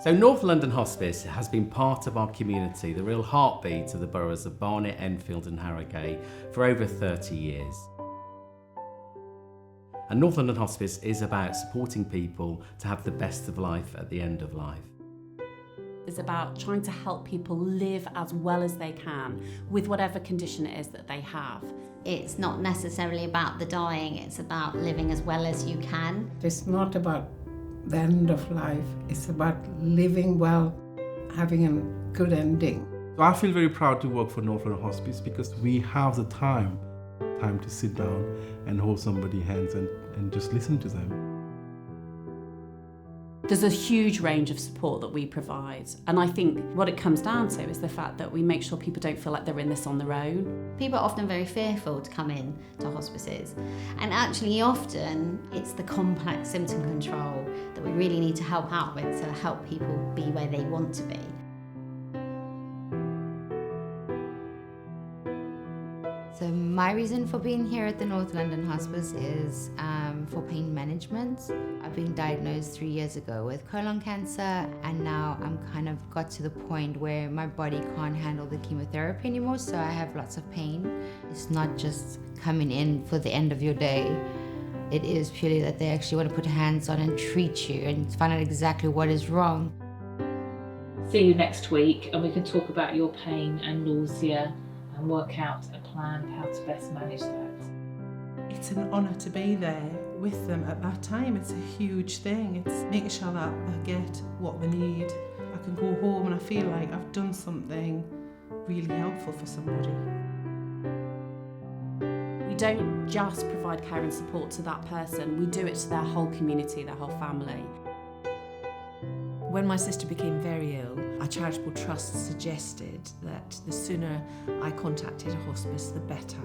So North London Hospice has been part of our community, the real heartbeat of the boroughs of Barnet, Enfield and Haringey for over 30 years. And North London Hospice is about supporting people to have the best of life at the end of life. It's about trying to help people live as well as they can with whatever condition it is that they have. It's not necessarily about the dying, it's about living as well as you can. It's not about the end of life, it's about living well, having a good ending. So I feel very proud to work for North London Hospice because we have the time to sit down and hold somebody's hands and just listen to them. There's a huge range of support that we provide, and I think what it comes down to is the fact that we make sure people don't feel like they're in this on their own. People are often very fearful to come in to hospices, and actually often it's the complex symptom control that we really need to help out with to help people be where they want to be. So my reason for being here at the North London Hospice is for pain management. I've been diagnosed 3 years ago with colon cancer, and now I'm kind of got to the point where my body can't handle the chemotherapy anymore, so I have lots of pain. It's not just coming in for the end of your day. It is purely that they actually want to put hands on and treat you and find out exactly what is wrong. See you next week and we can talk about your pain and nausea and work out a plan how to best manage that. It's an honour to be there with them at that time. It's a huge thing. It's making sure that I get what they need. I can go home and I feel like I've done something really helpful for somebody. We don't just provide care and support to that person, we do it to their whole community, their whole family. When my sister became very ill, our charitable trust suggested that the sooner I contacted a hospice, the better.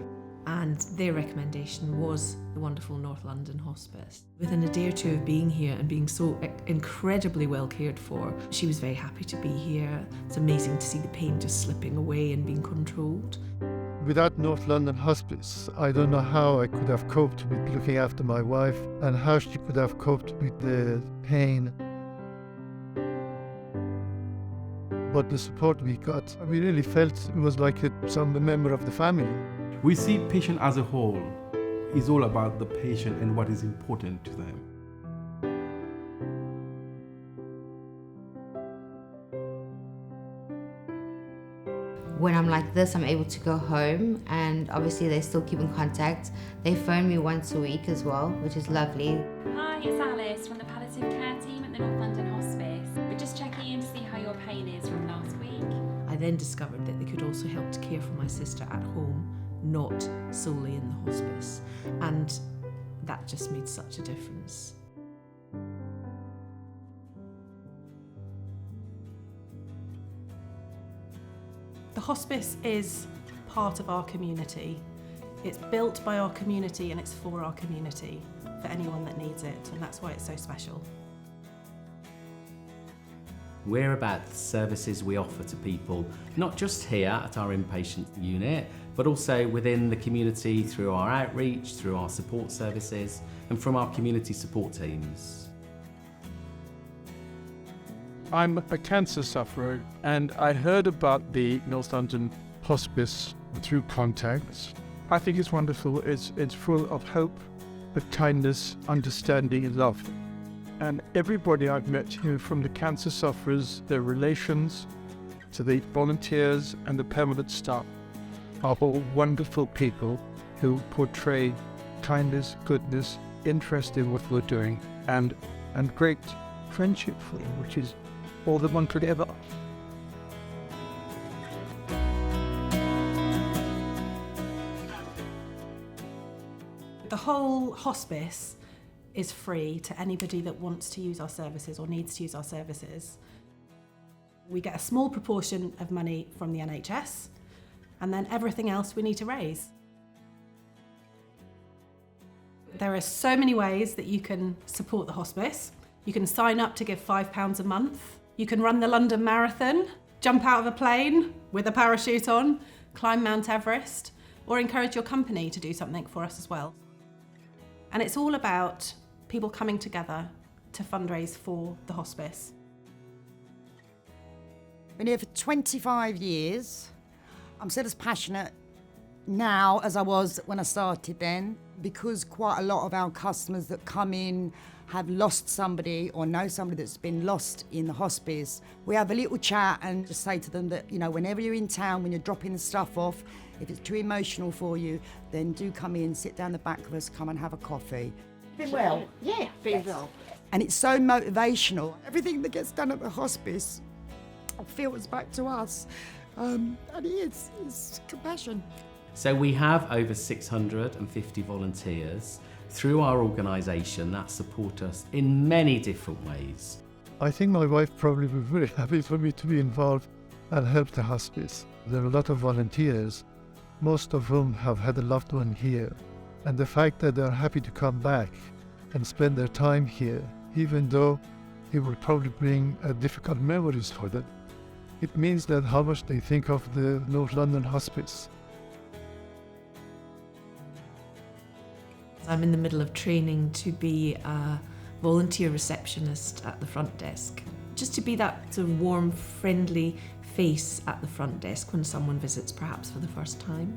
And their recommendation was the wonderful North London Hospice. Within a day or two of being here and being so incredibly well cared for, she was very happy to be here. It's amazing to see the pain just slipping away and being controlled. Without North London Hospice, I don't know how I could have coped with looking after my wife and how she could have coped with the pain. But the support we got, we really felt it was like some member of the family. We see patient as a whole. It's all about the patient and what is important to them. When I'm like this, I'm able to go home, and obviously they still keep in contact. They phone me once a week as well, which is lovely. Hi, it's Alice from the palliative care team at the North London Hospice. We're just checking in to see how your pain is from last week. I then discovered that they could also help to care for my sister at home, not solely in the hospice. And that just made such a difference. The hospice is part of our community. It's built by our community and it's for our community, for anyone that needs it, and that's why it's so special. We're about the services we offer to people, not just here at our inpatient unit, but also within the community through our outreach, through our support services, and from our community support teams. I'm a cancer sufferer, and I heard about the North London Hospice through contacts. I think it's wonderful. It's full of hope, but kindness, understanding, and love. And everybody I've met here, from the cancer sufferers, their relations, to the volunteers and the permanent staff, are all wonderful people who portray kindness, goodness, interest in what we're doing, and great friendship for them, which is all that one could ever. The whole hospice is free to anybody that wants to use our services or needs to use our services. We get a small proportion of money from the NHS, and then everything else we need to raise. There are so many ways that you can support the hospice. You can sign up to give £5 a month. You can run the London Marathon, jump out of a plane with a parachute on, climb Mount Everest, or encourage your company to do something for us as well. And it's all about people coming together to fundraise for the hospice. Been here for 25 years. I'm still as passionate now as I was when I started then, because quite a lot of our customers that come in have lost somebody or know somebody that's been lost in the hospice. We have a little chat and just say to them that, you know, whenever you're in town, when you're dropping the stuff off, if it's too emotional for you, then do come in, sit down the back of us, come and have a coffee. Been well? Yeah, been well. And it's so motivational. Everything that gets done at the hospice feels back to us. And it's compassion. So we have over 650 volunteers through our organisation that support us in many different ways. I think my wife probably would be very happy for me to be involved and help the hospice. There are a lot of volunteers, most of whom have had a loved one here. And the fact that they're happy to come back and spend their time here, even though it will probably bring difficult memories for them, it means that how much they think of the North London Hospice. I'm in the middle of training to be a volunteer receptionist at the front desk. Just to be that sort of warm, friendly face at the front desk when someone visits perhaps for the first time.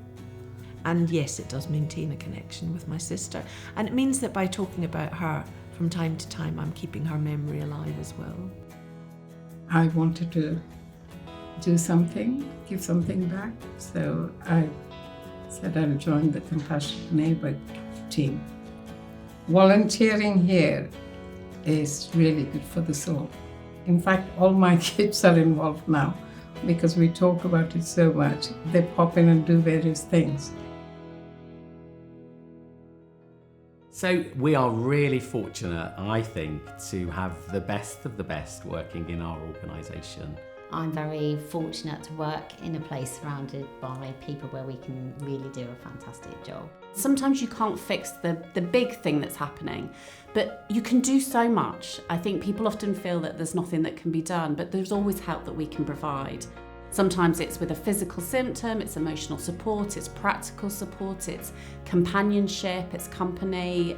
And yes, it does maintain a connection with my sister. And it means that by talking about her from time to time, I'm keeping her memory alive as well. I wanted to do something, give something back. So I said I'll join the Compassionate Neighbour team. Volunteering here is really good for the soul. In fact, all my kids are involved now because we talk about it so much. They pop in and do various things. So we are really fortunate, I think, to have the best of the best working in our organisation. I'm very fortunate to work in a place surrounded by people where we can really do a fantastic job. Sometimes you can't fix the big thing that's happening, but you can do so much. I think people often feel that there's nothing that can be done, but there's always help that we can provide. Sometimes it's with a physical symptom, it's emotional support, it's practical support, it's companionship, it's company.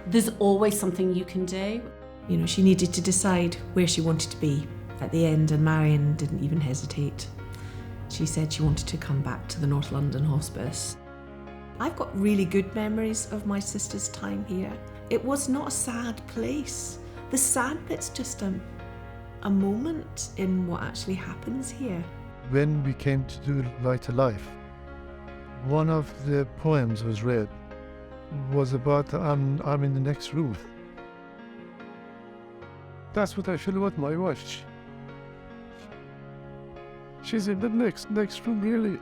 There's always something you can do. You know, she needed to decide where she wanted to be at the end, and Marion didn't even hesitate. She said she wanted to come back to the North London Hospice. I've got really good memories of my sister's time here. It was not a sad place. The sad bit's just a moment in what actually happens here. When we came to do Light a Life, one of the poems was read, was about I'm in the next room. That's what I feel about my wife. She's in the next room, really.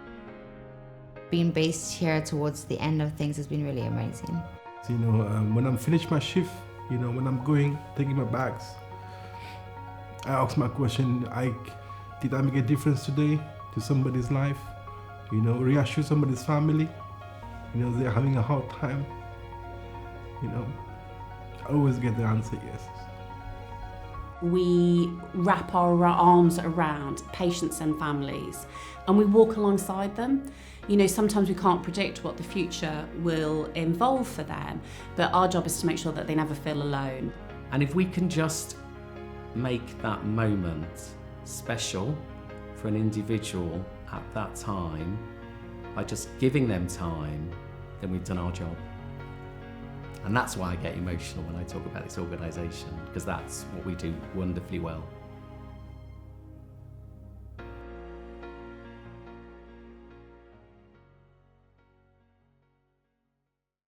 Being based here towards the end of things has been really amazing. You know, when I'm finished my shift, you know, when I'm going, taking my bags, I ask my question, did I make a difference today to somebody's life? You know, reassure somebody's family? You know, they're having a hard time? You know, I always get the answer yes. We wrap our arms around patients and families and we walk alongside them. You know, sometimes we can't predict what the future will involve for them, but our job is to make sure that they never feel alone. And if we can just make that moment special for an individual at that time, by just giving them time, then we've done our job. And that's why I get emotional when I talk about this organisation, because that's what we do wonderfully well.